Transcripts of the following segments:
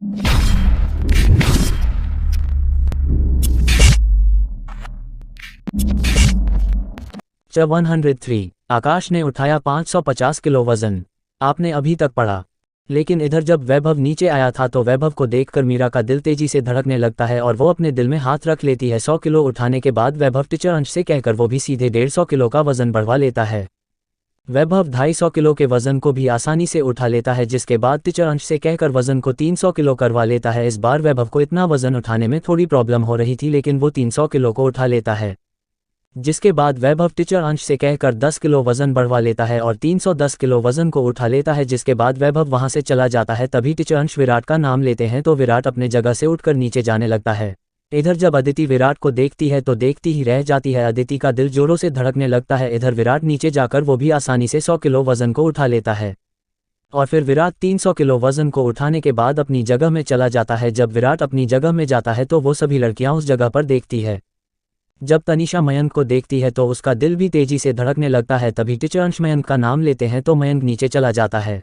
च 103 आकाश ने उठाया 550 किलो वजन। आपने अभी तक पढ़ा। लेकिन इधर जब वैभव नीचे आया था तो वैभव को देखकर मीरा का दिल तेजी से धड़कने लगता है और वो अपने दिल में हाथ रख लेती है। 100 किलो उठाने के बाद वैभव टीचर अंश से कहकर वो भी सीधे 150 किलो का वजन बढ़वा लेता है। वैभव 250 किलो के वजन को भी आसानी से उठा लेता है, जिसके बाद टीचर अंश से कहकर वजन को 300 किलो करवा लेता है। इस बार वैभव को इतना वजन उठाने में थोड़ी प्रॉब्लम हो रही थी, लेकिन वो 300 किलो को उठा लेता है। जिसके बाद वैभव टीचर अंश से कहकर 10 किलो वजन बढ़वा लेता है और 310 किलो वजन को उठा लेता है। जिसके बाद वैभव वहां से चला जाता है। तभी टीचर अंश विराट का नाम लेते हैं तो विराट अपने जगह से उठकर नीचे जाने लगता है। इधर जब अदिति विराट को देखती है तो देखती ही रह जाती है। अदिति का दिल जोरों से धड़कने लगता है। इधर विराट नीचे जाकर वो भी आसानी से 100 किलो वजन को उठा लेता है और फिर विराट 300 किलो वजन को उठाने के बाद अपनी जगह में चला जाता है। जब विराट अपनी जगह में जाता है तो वो सभी लड़कियां उस जगह पर देखती है। जब तनीषा मयंक को देखती है तो उसका दिल भी तेजी से धड़कने लगता है। तभी टीचर अंश मयंक का नाम लेते हैं तो मयंक नीचे चला जाता है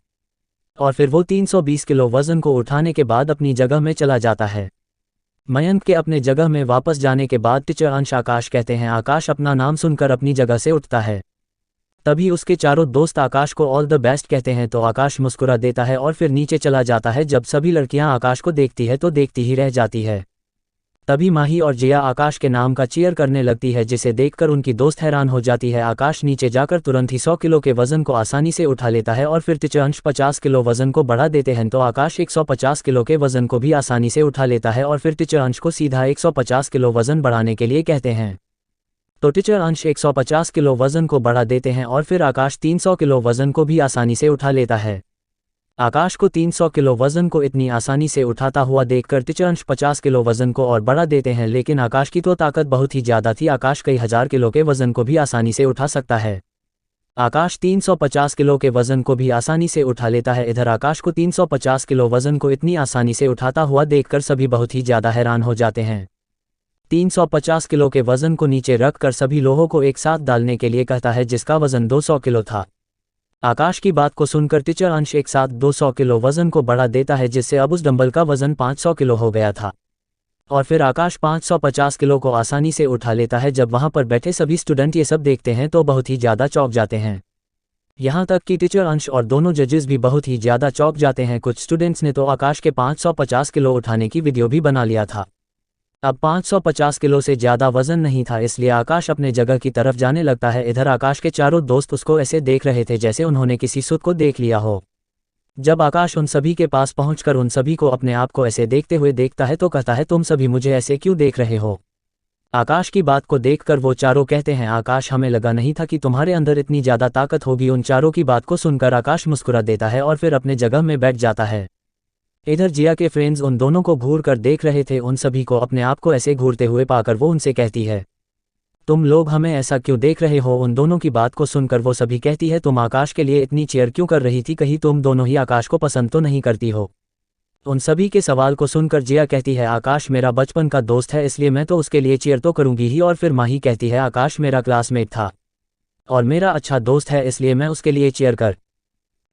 और फिर वो 320 किलो वजन को उठाने के बाद अपनी जगह में चला जाता है। मयंक के अपने जगह में वापस जाने के बाद टीचर अंश आकाश कहते हैं। आकाश अपना नाम सुनकर अपनी जगह से उठता है। तभी उसके चारों दोस्त आकाश को ऑल द बेस्ट कहते हैं तो आकाश मुस्कुरा देता है और फिर नीचे चला जाता है। जब सभी लड़कियां आकाश को देखती है तो देखती ही रह जाती है। तभी माही और जिया आकाश के नाम का चीयर करने लगती है, जिसे देखकर उनकी दोस्त हैरान हो जाती है। आकाश नीचे जाकर तुरंत ही 100 किलो के वजन को आसानी से उठा लेता है और फिर टीचर अंश 50 किलो वजन को बढ़ा देते हैं तो आकाश 150 किलो के वजन को भी आसानी से उठा लेता है और फिर टीचर अंश को सीधा 150 किलो वजन बढ़ाने के लिए कहते हैं। तो टीचर अंश 150 किलो वजन को बढ़ा देते हैं और फिर आकाश 300 किलो वजन को भी आसानी से उठा लेता है। आकाश को 300 किलो वजन को इतनी आसानी से उठाता हुआ देखकर टीचर अंश 50 किलो वजन को और बढ़ा देते हैं, लेकिन आकाश की तो ताकत बहुत ही ज़्यादा थी। आकाश कई हजार किलो के वजन को भी आसानी से उठा सकता है। आकाश 350 किलो के वजन को भी आसानी से उठा लेता है। इधर आकाश को 350 किलो वजन को इतनी आसानी से उठाता हुआ देखकर सभी बहुत ही ज़्यादा हैरान हो जाते हैं। 350 किलो के वजन को नीचे रखकर सभी लोगों को एक साथ डालने के लिए कहता है, जिसका वजन 200 किलो था। आकाश की बात को सुनकर टीचर अंश एक साथ 200 किलो वजन को बढ़ा देता है, जिससे अब उस डंबल का वजन 500 किलो हो गया था और फिर आकाश 550 किलो को आसानी से उठा लेता है। जब वहां पर बैठे सभी स्टूडेंट ये सब देखते हैं तो बहुत ही ज़्यादा चौंक जाते हैं। यहाँ तक कि टीचर अंश और दोनों जजेस भी बहुत ही ज़्यादा चौंक जाते हैं। कुछ स्टूडेंट्स ने तो आकाश के 550 किलो उठाने की वीडियो भी बना लिया था। अब 550 किलो से ज़्यादा वजन नहीं था, इसलिए आकाश अपने जगह की तरफ जाने लगता है। इधर आकाश के चारों दोस्त उसको ऐसे देख रहे थे जैसे उन्होंने किसी सुत को देख लिया हो। जब आकाश उन सभी के पास पहुंचकर उन सभी को अपने आप को ऐसे देखते हुए देखता है तो कहता है, तुम सभी मुझे ऐसे क्यों देख रहे हो? आकाश की बात को देखकर वो चारों कहते हैं, आकाश हमें लगा नहीं था कि तुम्हारे अंदर इतनी ज़्यादा ताकत होगी। उन चारों की बात को सुनकर आकाश मुस्कुरा देता है और फिर अपने जगह में बैठ जाता है। इधर जिया के फ्रेंड्स उन दोनों को घूर कर देख रहे थे। उन सभी को अपने आप को ऐसे घूरते हुए पाकर वो उनसे कहती है, तुम लोग हमें ऐसा क्यों देख रहे हो? उन दोनों की बात को सुनकर वो सभी कहती है, तुम आकाश के लिए इतनी चीयर क्यों कर रही थी? कहीं तुम दोनों ही आकाश को पसंद तो नहीं करती हो? उन सभी के सवाल को सुनकर जिया कहती है, आकाश मेरा बचपन का दोस्त है, इसलिए मैं तो उसके लिए चीयर तो करूंगी ही। और फिर माही कहती है, आकाश मेरा क्लासमेट था और मेरा अच्छा दोस्त है, इसलिए मैं उसके लिए चीयर कर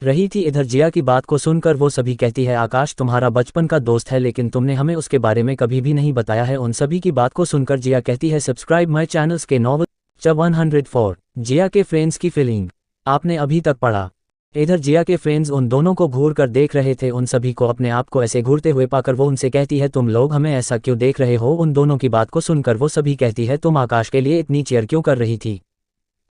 रही थी। इधर जिया की बात को सुनकर वो सभी कहती है, आकाश तुम्हारा बचपन का दोस्त है, लेकिन तुमने हमें उसके बारे में कभी भी नहीं बताया है। उन सभी की बात को सुनकर जिया कहती है, सब्सक्राइब माई चैनल्स के नॉवल च 104 जिया के फ्रेंड्स की फीलिंग आपने अभी तक पढ़ा। इधर जिया के फ्रेंड्स उन दोनों को घूर कर देख रहे थे। उन सभी को अपने आप को ऐसे घूरते हुए पाकर वो उनसे कहती है, तुम लोग हमें ऐसा क्यों देख रहे हो? उन दोनों की बात को सुनकर वो सभी कहती है, तुम आकाश के लिए इतनी चीयर क्यों कर रही थी?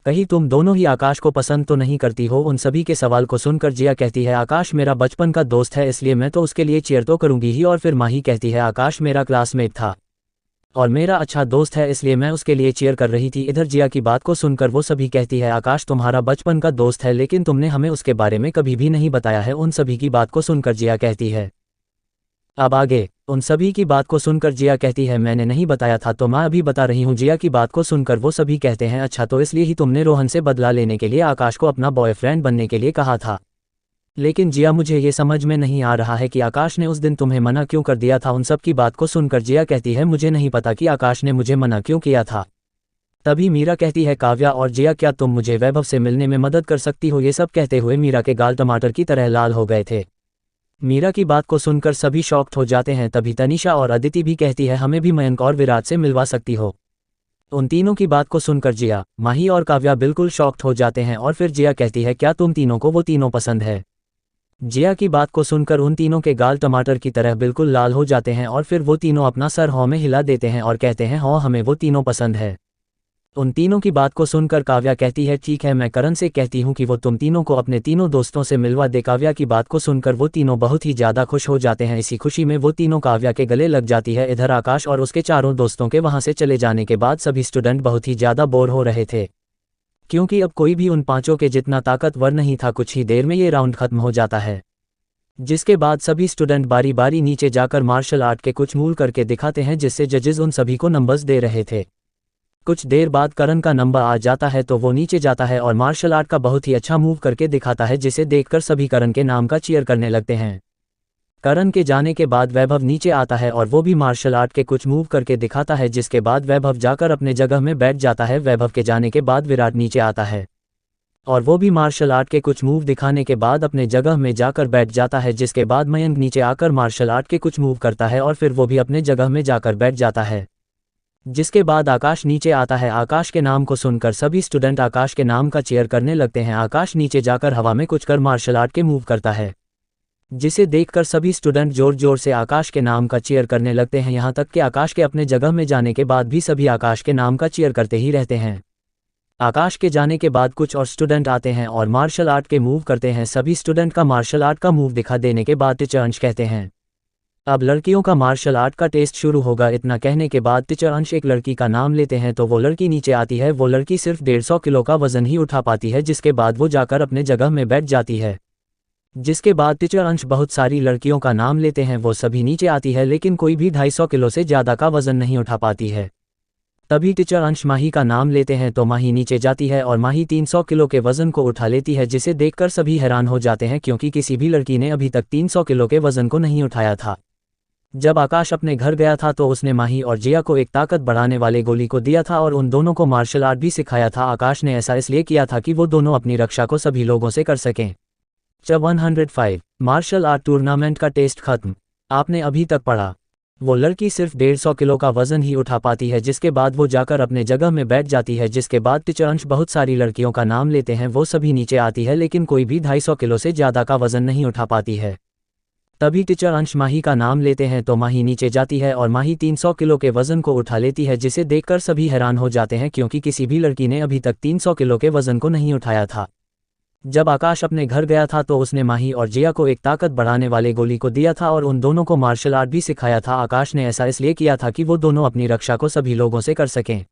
कहीं तुम दोनों ही आकाश को पसंद तो नहीं करती हो? उन सभी के सवाल को सुनकर जिया कहती है, आकाश मेरा बचपन का दोस्त है, इसलिए मैं तो उसके लिए चीयर तो करूंगी ही। और फिर माही कहती है, आकाश मेरा क्लासमेट था और मेरा अच्छा दोस्त है, इसलिए मैं उसके लिए चीयर कर रही थी। इधर जिया की बात को सुनकर वो सभी कहती है, आकाश तुम्हारा बचपन का दोस्त है, लेकिन तुमने हमें उसके बारे में कभी भी नहीं बताया है। उन सभी की बात को सुनकर जिया कहती है, अब आगे। उन सभी की बात को सुनकर जिया कहती है, मैंने नहीं बताया था तो मैं अभी बता रही हूँ। जिया की बात को सुनकर वो सभी कहते हैं, अच्छा तो इसलिए ही तुमने रोहन से बदला लेने के लिए आकाश को अपना बॉयफ्रेंड बनने के लिए कहा था? लेकिन जिया मुझे ये समझ में नहीं आ रहा है कि आकाश ने उस दिन तुम्हें मना क्यों कर दिया था? उन सब की बात को सुनकर जिया कहती है, मुझे नहीं पता कि आकाश ने मुझे मना क्यों किया था। तभी मीरा कहती है, काव्या और जिया क्या तुम मुझे वैभव से मिलने में मदद कर सकती हो? ये सब कहते हुए मीरा के गाल टमाटर की तरह लाल हो गए थे। मीरा की बात को सुनकर सभी शॉक्ड हो जाते हैं। तभी तनीषा और अदिति भी कहती है हमें भी मयंक और विराट से मिलवा सकती हो। उन तीनों की बात को सुनकर जिया, माही और काव्या बिल्कुल शॉक्ड हो जाते हैं और फिर जिया कहती है क्या तुम तीनों को वो तीनों पसंद है। जिया की बात को सुनकर उन तीनों के गाल टमाटर की तरह बिल्कुल लाल हो जाते हैं और फिर वो तीनों अपना सर हाँ में हिला देते हैं और कहते हैं हाँ हमें वो तीनों पसंद है। उन तीनों की बात को सुनकर काव्या कहती है ठीक है मैं करण से कहती हूँ कि वो तुम तीनों को अपने तीनों दोस्तों से मिलवा दे। काव्या की बात को सुनकर वो तीनों बहुत ही ज़्यादा खुश हो जाते हैं। इसी खुशी में वो तीनों काव्या के गले लग जाती है। इधर आकाश और उसके चारों दोस्तों के वहाँ से चले जाने के बाद सभी स्टूडेंट बहुत ही ज़्यादा बोर हो रहे थे, क्योंकि अब कोई भी उन पांचों के जितना ताकतवर नहीं था। कुछ ही देर में ये राउंड खत्म हो जाता है, जिसके बाद सभी स्टूडेंट बारी बारी नीचे जाकर मार्शल आर्ट के कुछ मूव करके दिखाते हैं, जिससे जजेस उन सभी को नंबर्स दे रहे थे। कुछ देर बाद करण का नंबर आ जाता है तो वो नीचे जाता है और मार्शल आर्ट का बहुत ही अच्छा मूव करके दिखाता है, जिसे देखकर सभी करण के नाम का चीयर करने लगते हैं। करण के जाने के बाद वैभव नीचे आता है और वो भी मार्शल आर्ट के कुछ मूव करके दिखाता है, जिसके बाद वैभव जाकर अपने जगह में बैठ जाता है। वैभव के जाने के बाद विराट नीचे आता है और वो भी मार्शल आर्ट के कुछ मूव दिखाने के बाद अपने जगह में जाकर बैठ जाता है, जिसके बाद मयंक नीचे आकर मार्शल आर्ट के कुछ मूव करता है और फिर वो भी अपने जगह में जाकर बैठ जाता है। जिसके बाद आकाश नीचे आता है। आकाश के नाम को सुनकर सभी स्टूडेंट आकाश के नाम का चीयर करने लगते हैं। आकाश नीचे जाकर हवा में कुछ कर मार्शल आर्ट के मूव करता है, जिसे देखकर सभी स्टूडेंट जोर जोर से आकाश के नाम का चीयर करने लगते हैं। यहाँ तक कि आकाश के अपने जगह में जाने के बाद भी सभी आकाश के नाम का चीयर करते ही रहते हैं। आकाश के जाने के बाद कुछ और स्टूडेंट आते हैं और मार्शल आर्ट के मूव करते हैं। सभी स्टूडेंट का मार्शल आर्ट का मूव दिखा देने के बाद टीचर अंश कहते हैं अब लड़कियों का मार्शल आर्ट का टेस्ट शुरू होगा। इतना कहने के बाद टीचर अंश एक लड़की का नाम लेते हैं तो वो लड़की नीचे आती है। वो लड़की सिर्फ 150 किलो का वजन ही उठा पाती है, जिसके बाद वो जाकर अपने जगह में बैठ जाती है। जिसके बाद टीचर अंश बहुत सारी लड़कियों का नाम लेते हैं। वो सभी नीचे आती है, लेकिन कोई भी 250 किलो से ज़्यादा का वजन नहीं उठा पाती है। तभी टीचर अंश माही का नाम लेते हैं तो माही नीचे जाती है और माही 300 किलो के वजन को उठा लेती है, जिसे देखकर सभी हैरान हो जाते हैं, क्योंकि किसी भी लड़की ने अभी तक 300 किलो के वजन को नहीं उठाया था। जब आकाश अपने घर गया था तो उसने माही और जिया को एक ताकत बढ़ाने वाले गोली को दिया था और उन दोनों को मार्शल आर्ट भी सिखाया था। आकाश ने ऐसा इसलिए किया था कि वो दोनों अपनी रक्षा को सभी लोगों से कर सकें। 105 मार्शल आर्ट टूर्नामेंट का टेस्ट खत्म। आपने अभी तक पढ़ा, वो लड़की सिर्फ 150 किलो का वजन ही उठा पाती है, जिसके बाद वो जाकर अपने जगह में बैठ जाती है। जिसके बाद टीचर अंश बहुत सारी लड़कियों का नाम लेते हैं। वो सभी नीचे आती है, लेकिन कोई भी 250 किलो से ज़्यादा का वजन नहीं उठा पाती है। तभी टीचर अंश माही का नाम लेते हैं तो माही नीचे जाती है और माही 300 किलो के वजन को उठा लेती है, जिसे देखकर सभी हैरान हो जाते हैं, क्योंकि किसी भी लड़की ने अभी तक 300 किलो के वजन को नहीं उठाया था। जब आकाश अपने घर गया था तो उसने माही और जिया को एक ताकत बढ़ाने वाले गोली को दिया था और उन दोनों को मार्शल आर्ट भी सिखाया था। आकाश ने ऐसा इसलिए किया था कि वो दोनों अपनी रक्षा को सभी लोगों से कर सकें।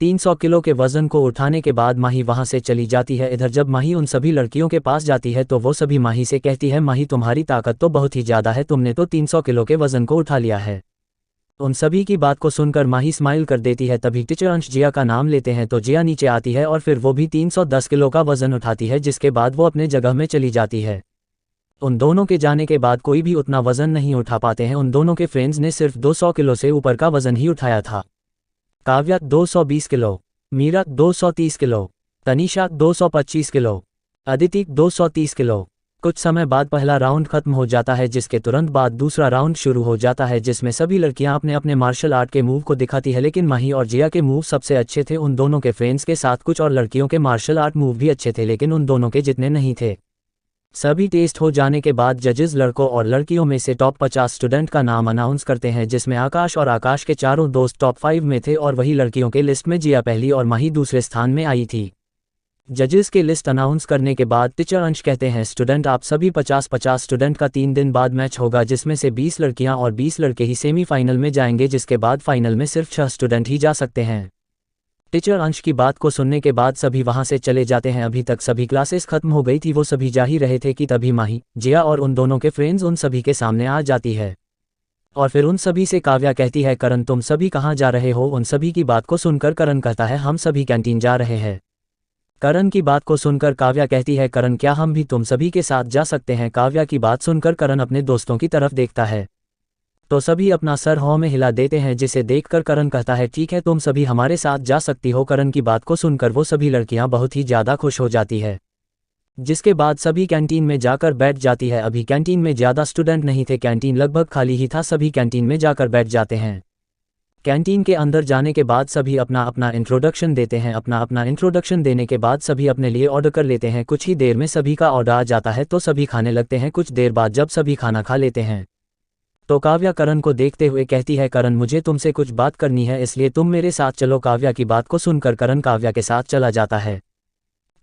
300 किलो के वजन को उठाने के बाद माही वहां से चली जाती है। इधर जब माही उन सभी लड़कियों के पास जाती है तो वो सभी माही से कहती है माही तुम्हारी ताकत तो बहुत ही ज़्यादा है, तुमने तो 300 किलो के वजन को उठा लिया है। उन सभी की बात को सुनकर माही स्माइल कर देती है। तभी टीचर अंश जिया का नाम लेते हैं तो जिया नीचे आती है और फिर वो भी 310 किलो का वजन उठाती है, जिसके बाद वो अपने जगह में चली जाती है। उन दोनों के जाने के बाद कोई भी उतना वजन नहीं उठा पाते हैं। उन दोनों के फ्रेंड्स ने सिर्फ 200 किलो से ऊपर का वजन ही उठाया था। Kavya 220 kilo, Meera 230 kilo, Tanisha 225 kilo, Aditi 230 kilo. कुछ समय बाद पहला राउंड खत्म हो जाता है, जिसके तुरंत बाद दूसरा राउंड शुरू हो जाता है, जिसमें सभी लड़कियां अपने अपने मार्शल आर्ट के मूव को दिखाती है, लेकिन माही और जिया के मूव सबसे अच्छे थे। उन दोनों के फ्रेंड्स के साथ कुछ और लड़कियों के मार्शल आर्ट मूव भी अच्छे थे, लेकिन उन दोनों के जितने नहीं थे। सभी टेस्ट हो जाने के बाद जजेस लड़कों और लड़कियों में से टॉप 50 स्टूडेंट का नाम अनाउंस करते हैं, जिसमें आकाश और आकाश के चारों दोस्त टॉप 5 में थे और वही लड़कियों के लिस्ट में जिया पहली और माही दूसरे स्थान में आई थी। जजेस के लिस्ट अनाउंस करने के बाद टीचर अंश कहते हैं स्टूडेंट आप सभी 50-50 स्टूडेंट का 3 दिन बाद मैच होगा, जिसमें से 20 लड़कियां और 20 लड़के ही सेमीफाइनल में जाएंगे, जिसके बाद फाइनल में सिर्फ 6 स्टूडेंट ही जा सकते हैं। टीचर अंश की बात को सुनने के बाद सभी वहां से चले जाते हैं। अभी तक सभी क्लासेस खत्म हो गई थी, वो सभी जा ही रहे थे कि तभी माही, जिया और उन दोनों के फ्रेंड्स उन सभी के सामने आ जाती है और फिर उन सभी से काव्या कहती है करण तुम सभी कहाँ जा रहे हो। उन सभी की बात को सुनकर करण कहता है हम सभी कैंटीन जा रहे हैं। करण की बात को सुनकर काव्या कहती है करण क्या हम भी तुम सभी के साथ जा सकते हैं। काव्या की बात सुनकर करण अपने दोस्तों की तरफ देखता है तो सभी अपना सर हाँ में हिला देते हैं, जिसे देखकर करण कहता है ठीक है तुम सभी हमारे साथ जा सकती हो। करण की बात को सुनकर वो सभी लड़कियां बहुत ही ज़्यादा खुश हो जाती है। जिसके बाद सभी कैंटीन में जाकर बैठ जाती है। अभी कैंटीन में ज़्यादा स्टूडेंट नहीं थे, कैंटीन लगभग खाली ही था, सभी कैंटीन में जाकर बैठ जाते हैं। कैंटीन के अंदर जाने के बाद सभी अपना अपना इंट्रोडक्शन देते हैं। अपना अपना इंट्रोडक्शन देने के बाद सभी अपने लिए ऑर्डर कर लेते हैं। कुछ ही देर में सभी का ऑर्डर आ जाता है तो सभी खाने लगते हैं। कुछ देर बाद जब सभी खाना खा लेते हैं तो काव्या करण को देखते हुए कहती है, करण मुझे तुमसे कुछ बात करनी है, इसलिए तुम मेरे साथ चलो। काव्या की बात को सुनकर करण काव्या के साथ चला जाता है।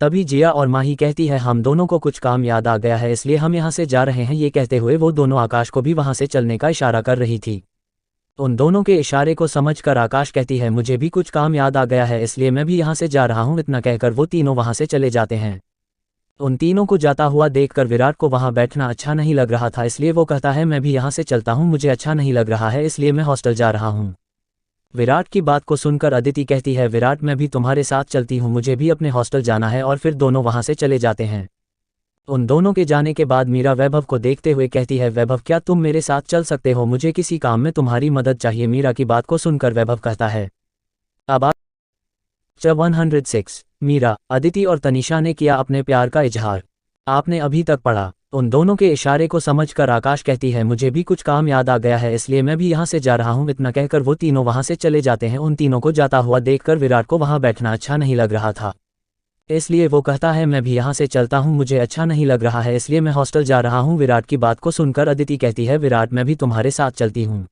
तभी जिया और माही कहती है, हम दोनों को कुछ काम याद आ गया है, इसलिए हम यहाँ से जा रहे हैं। ये कहते हुए वो दोनों आकाश को भी वहाँ से चलने का इशारा कर रही थी। उन दोनों के इशारे को समझकर आकाश कहती है, मुझे भी कुछ काम याद आ गया है, इसलिए मैं भी यहाँ से जा रहा हूँ। इतना कहकर वो तीनों वहाँ से चले जाते हैं। उन तीनों को जाता हुआ देखकर विराट को वहाँ बैठना अच्छा नहीं लग रहा था, इसलिए वो कहता है, मैं भी यहाँ से चलता हूँ, मुझे अच्छा नहीं लग रहा है, इसलिए मैं हॉस्टल जा रहा हूँ। विराट की बात को सुनकर अदिति कहती है, विराट मैं भी तुम्हारे साथ चलती हूँ, मुझे भी अपने हॉस्टल जाना है। और फिर दोनों वहाँ से चले जाते हैं। उन दोनों के जाने के बाद मीरा वैभव को देखते हुए कहती है, वैभव क्या तुम मेरे साथ चल सकते हो, मुझे किसी काम में तुम्हारी मदद चाहिए। मीरा की बात को सुनकर वैभव कहता है। अब 106 मीरा, अदिति और तनीषा ने किया अपने प्यार का इजहार। आपने अभी तक पढ़ा। उन दोनों के इशारे को समझकर आकाश कहती है, मुझे भी कुछ काम याद आ गया है, इसलिए मैं भी यहाँ से जा रहा हूँ। इतना कहकर वो तीनों वहाँ से चले जाते हैं। उन तीनों को जाता हुआ देखकर विराट को वहाँ बैठना अच्छा नहीं लग रहा था, इसलिए वो कहता है, मैं भी यहाँ से चलता हूँ, मुझे अच्छा नहीं लग रहा है, इसलिए मैं हॉस्टल जा रहा हूँ। विराट की बात को सुनकर अदिति कहती है, विराट मैं भी तुम्हारे साथ चलती हूँ,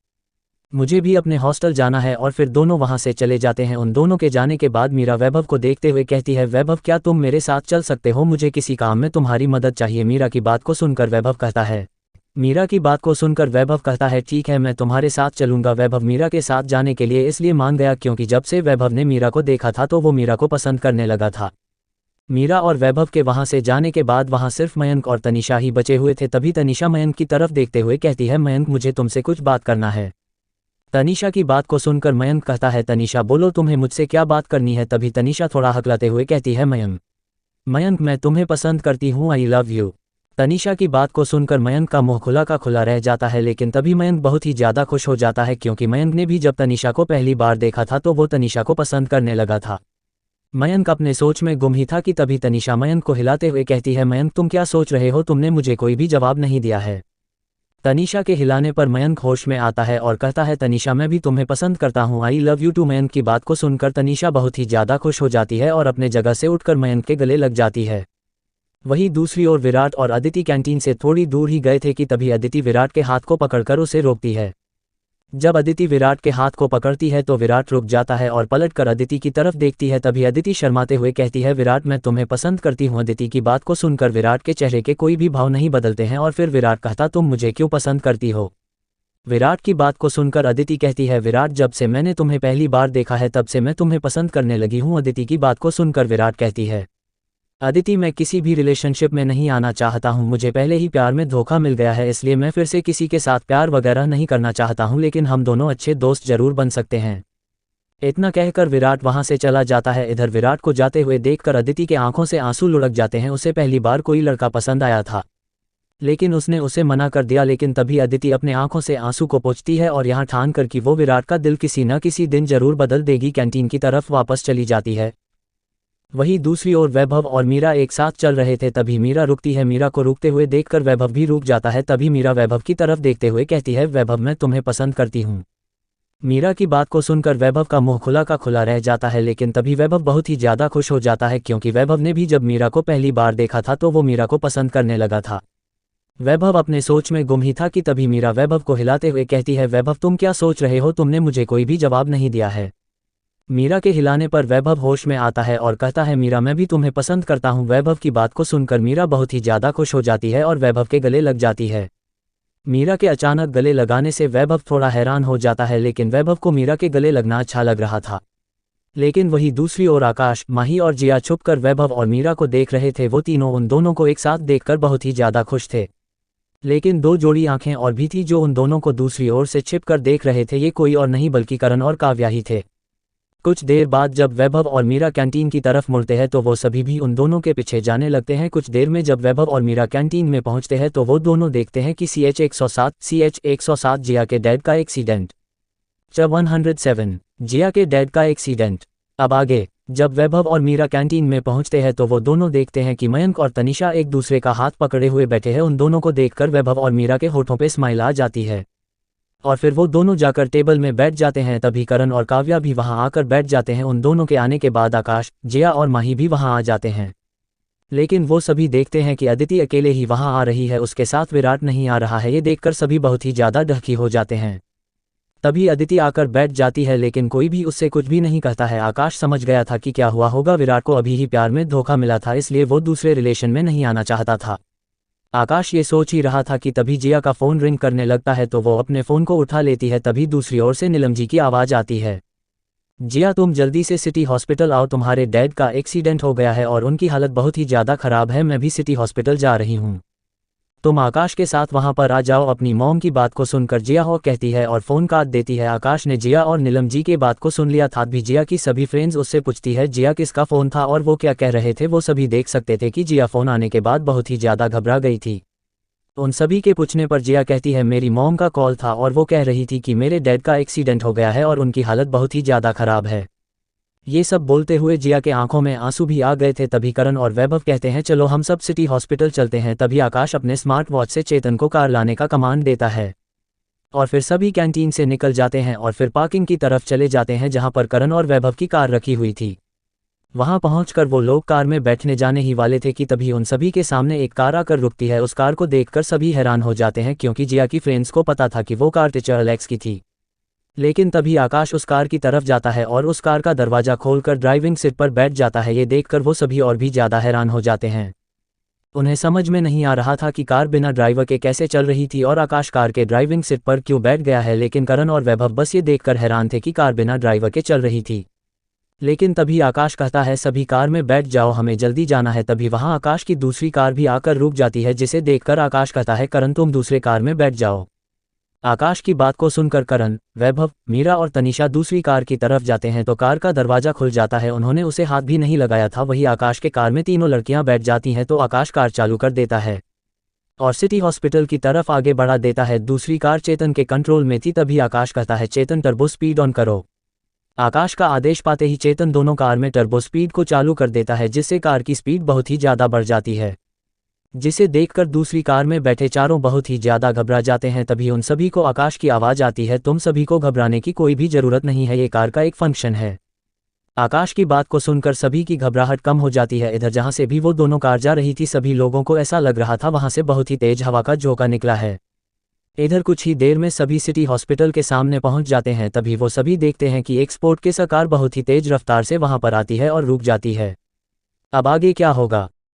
मुझे भी अपने हॉस्टल जाना है। और फिर दोनों वहाँ से चले जाते हैं। उन दोनों के जाने के बाद मीरा वैभव को देखते हुए कहती है, वैभव क्या तुम मेरे साथ चल सकते हो, मुझे किसी काम में तुम्हारी मदद चाहिए। मीरा की बात को सुनकर वैभव कहता है। मीरा की बात को सुनकर वैभव कहता है, ठीक है मैं तुम्हारे साथ चलूंगा। वैभव मीरा के साथ जाने के लिए इसलिए मान गया क्योंकि जब से वैभव ने मीरा को देखा था तो वो मीरा को पसंद करने लगा था। मीरा और वैभव के वहाँ से जाने के बाद वहाँ सिर्फ मयंक और तनीषा ही बचे हुए थे। तभी तनीषा मयंक की तरफ देखते हुए कहती है, मयंक मुझे तुमसे कुछ बात करना है। तनीषा की बात को सुनकर मयंक कहता है, तनीषा बोलो तुम्हें मुझसे क्या बात करनी है। तभी तनीषा थोड़ा हकलाते हुए कहती है, मयंक मैं तुम्हें पसंद करती हूँ, आई लव यू। तनीषा की बात को सुनकर मयंक का मुंह खुला का खुला रह जाता है, लेकिन तभी मयंक बहुत ही ज़्यादा खुश हो जाता है क्योंकि मयंक ने भी जब तनीषा को पहली बार देखा था तो वो तनीषा को पसंद करने लगा था। मयंक अपने सोच में गुम ही था कि तभी तनीषा मयंक को हिलाते हुए कहती है, मयंक तुम क्या सोच रहे हो, तुमने मुझे कोई भी जवाब नहीं दिया है। तनीषा के हिलाने पर मयंक होश में आता है और कहता है, तनीषा मैं भी तुम्हें पसंद करता हूँ, I love you too. Mayank की बात को सुनकर तनीषा बहुत ही ज़्यादा खुश हो जाती है और अपने जगह से उठकर मयंक के गले लग जाती है। वहीं दूसरी ओर विराट और अदिति कैंटीन से थोड़ी दूर ही गए थे कि तभी अदिति विराट के हाथ को पकड़कर उसे रोकती है। जब अदिति विराट के हाथ को पकड़ती है तो विराट रुक जाता है और पलटकर अदिति की तरफ देखती है। तभी अदिति शर्माते हुए कहती है, विराट मैं तुम्हें पसंद करती हूँ। अदिति की बात को सुनकर विराट के चेहरे के कोई भी भाव नहीं बदलते हैं और फिर विराट कहता, तुम मुझे क्यों पसंद करती हो। विराट की बात को सुनकर अदिति कहती है, विराट जब से मैंने तुम्हें पहली बार देखा है तब से मैं तुम्हें पसंद करने लगी हूँ। अदिति की बात को सुनकर विराट कहती है, अदिति मैं किसी भी रिलेशनशिप में नहीं आना चाहता हूँ, मुझे पहले ही प्यार में धोखा मिल गया है, इसलिए मैं फिर से किसी के साथ प्यार वगैरह नहीं करना चाहता हूँ, लेकिन हम दोनों अच्छे दोस्त जरूर बन सकते हैं। इतना कहकर विराट वहाँ से चला जाता है। इधर विराट को जाते हुए देखकर अदिति के आंखों से आंसू लुढ़क जाते हैं। उसे पहली बार कोई लड़का पसंद आया था लेकिन उसने उसे मना कर दिया, लेकिन तभी अदिति अपने आंखों से आंसू को पोंछती है और यहाँ ठान कर कि वो विराट का दिल किसी न किसी दिन जरूर बदल देगी, कैंटीन की तरफ वापस चली जाती है। वहीं दूसरी ओर वैभव और मीरा एक साथ चल रहे थे। तभी मीरा रुकती है। मीरा को रुकते हुए देखकर वैभव भी रुक जाता है। तभी मीरा वैभव की तरफ देखते हुए कहती है, वैभव मैं तुम्हें पसंद करती हूँ। मीरा की बात को सुनकर वैभव का मुंह खुला का खुला रह जाता है, लेकिन तभी वैभव बहुत ही ज़्यादा खुश हो जाता है क्योंकि वैभव ने भी जब मीरा को पहली बार देखा था तो वो मीरा को पसंद करने लगा था। वैभव अपने सोच में गुम ही था कि तभी मीरा वैभव को हिलाते हुए कहती है, वैभव तुम क्या सोच रहे हो, तुमने मुझे कोई भी जवाब नहीं दिया है। मीरा के हिलाने पर वैभव होश में आता है और कहता है, मीरा मैं भी तुम्हें पसंद करता हूँ। वैभव की बात को सुनकर मीरा बहुत ही ज़्यादा खुश हो जाती है और वैभव के गले लग जाती है। मीरा के अचानक गले लगाने से वैभव थोड़ा हैरान हो जाता है, लेकिन वैभव को मीरा के गले लगना अच्छा लग रहा था। लेकिन वही दूसरी ओर आकाश, माही और जिया छुपकर वैभव और मीरा को देख रहे थे। वो तीनों उन दोनों को एक साथ देखकर बहुत ही ज़्यादा खुश थे, लेकिन दो जोड़ी आंखें और भी थी जो उन दोनों को दूसरी ओर से छिपकर देख रहे थे। ये कोई और नहीं बल्कि करण और काव्या ही थे। कुछ देर बाद जब वैभव और मीरा कैंटीन की तरफ मुड़ते हैं तो वो सभी भी उन दोनों के पीछे जाने लगते हैं। कुछ देर में जब वैभव और मीरा कैंटीन में पहुंचते हैं तो वो दोनों देखते हैं कि CH107 जिया के डैड का एक्सीडेंट। 107 जिया के डैड का एक्सीडेंट। अब आगे जब वैभव और मीरा कैंटीन में पहुंचते हैं तो वो दोनों देखते हैं कि मयंक और तनिषा एक दूसरे का हाथ पकड़े हुए बैठे हैं। उन दोनों को देखकर वैभव और मीरा के होठों पे स्माइल आ जाती है और फिर वो दोनों जाकर टेबल में बैठ जाते हैं। तभी करण और काव्या भी वहां आकर बैठ जाते हैं। उन दोनों के आने के बाद आकाश, जिया और माही भी वहां आ जाते हैं, लेकिन वो सभी देखते हैं कि अदिति अकेले ही वहां आ रही है, उसके साथ विराट नहीं आ रहा है। ये देखकर सभी बहुत ही ज़्यादा डहकी हो जाते हैं। तभी अदिति आकर बैठ जाती है लेकिन कोई भी उससे कुछ भी नहीं कहता है। आकाश समझ गया था कि क्या हुआ होगा, विराट को अभी ही प्यार में धोखा मिला था, इसलिए वो दूसरे रिलेशन में नहीं आना चाहता था। आकाश ये सोच ही रहा था कि तभी जिया का फ़ोन रिंग करने लगता है तो वो अपने फ़ोन को उठा लेती है। तभी दूसरी ओर से नीलम जी की आवाज़ आती है, जिया तुम जल्दी से सिटी हॉस्पिटल आओ, तुम्हारे डैड का एक्सीडेंट हो गया है और उनकी हालत बहुत ही ज़्यादा ख़राब है। मैं भी सिटी हॉस्पिटल जा रही हूँ, तुम आकाश के साथ वहां पर आ जाओ। अपनी मॉम की बात को सुनकर जिया हो कहती है और फ़ोन काट देती है। आकाश ने जिया और नीलम जी के बात को सुन लिया था। भी जिया की सभी फ्रेंड्स उससे पूछती है जिया किसका फ़ोन था और वो क्या कह रहे थे। वो सभी देख सकते थे कि जिया फ़ोन आने के बाद बहुत ही ज़्यादा घबरा गई थी। उन सभी के पूछने पर जिया कहती है मेरी मॉम का कॉल था और वो कह रही थी कि मेरे डैड का एक्सीडेंट हो गया है और उनकी हालत बहुत ही ज़्यादा ख़राब है। ये सब बोलते हुए जिया के आंखों में आंसू भी आ गए थे। तभी करण और वैभव कहते हैं चलो हम सब सिटी हॉस्पिटल चलते हैं। तभी आकाश अपने स्मार्ट वॉच से चेतन को कार लाने का कमांड देता है और फिर सभी कैंटीन से निकल जाते हैं और फिर पार्किंग की तरफ चले जाते हैं जहां पर करण और वैभव की कार रखी हुई थी। वहां पहुंचकर वो लोग कार में बैठने जाने ही वाले थे कि तभी उन सभी के सामने एक कार आकर रुकती है। उस कार को देखकर सभी हैरान हो जाते हैं क्योंकि जिया की फ्रेंड्स को पता था कि वो कार टीचर अलेक्स की थी। लेकिन तभी आकाश उस कार की तरफ जाता है और उस कार का दरवाजा खोलकर ड्राइविंग सीट पर बैठ जाता है। ये देखकर वो सभी और भी ज़्यादा हैरान हो जाते हैं। उन्हें समझ में नहीं आ रहा था कि कार बिना ड्राइवर के कैसे चल रही थी और आकाश कार के ड्राइविंग सीट पर क्यों बैठ गया है। लेकिन करण और वैभव बस ये देखकर हैरान थे कि कार बिना ड्राइवर के चल रही थी। लेकिन तभी आकाश कहता है सभी कार में बैठ जाओ, हमें जल्दी जाना है। तभी वहां आकाश की दूसरी कार भी आकर रुक जाती है जिसे देखकर आकाश कहता है करण तुम दूसरे कार में बैठ जाओ। आकाश की बात को सुनकर करण, वैभव, मीरा और तनिषा दूसरी कार की तरफ जाते हैं तो कार का दरवाजा खुल जाता है। उन्होंने उसे हाथ भी नहीं लगाया था। वही आकाश के कार में तीनों लड़कियां बैठ जाती हैं तो आकाश कार चालू कर देता है और सिटी हॉस्पिटल की तरफ आगे बढ़ा देता है। दूसरी कार चेतन के कंट्रोल में थी। तभी आकाश कहता है चेतन टर्बो स्पीड ऑन करो। आकाश का आदेश पाते ही चेतन दोनों कार में टर्बो स्पीड को चालू कर देता है जिससे कार की स्पीड बहुत ही ज़्यादा बढ़ जाती है, जिसे देखकर दूसरी कार में बैठे चारों बहुत ही ज़्यादा घबरा जाते हैं। तभी उन सभी को आकाश की आवाज़ आती है तुम सभी को घबराने की कोई भी ज़रूरत नहीं है, ये कार का एक फंक्शन है। आकाश की बात को सुनकर सभी की घबराहट कम हो जाती है। इधर जहाँ से भी वो दोनों कार जा रही थी सभी लोगों को ऐसा लग रहा था वहाँ से बहुत ही तेज हवा का झोंका निकला है। इधर कुछ ही देर में सभी सिटी हॉस्पिटल के सामने पहुंच जाते हैं। तभी वो सभी देखते हैं कि एक स्पोर्ट केस कार बहुत ही तेज रफ्तार से वहां पर आती है और रुक जाती है। अब आगे क्या होगा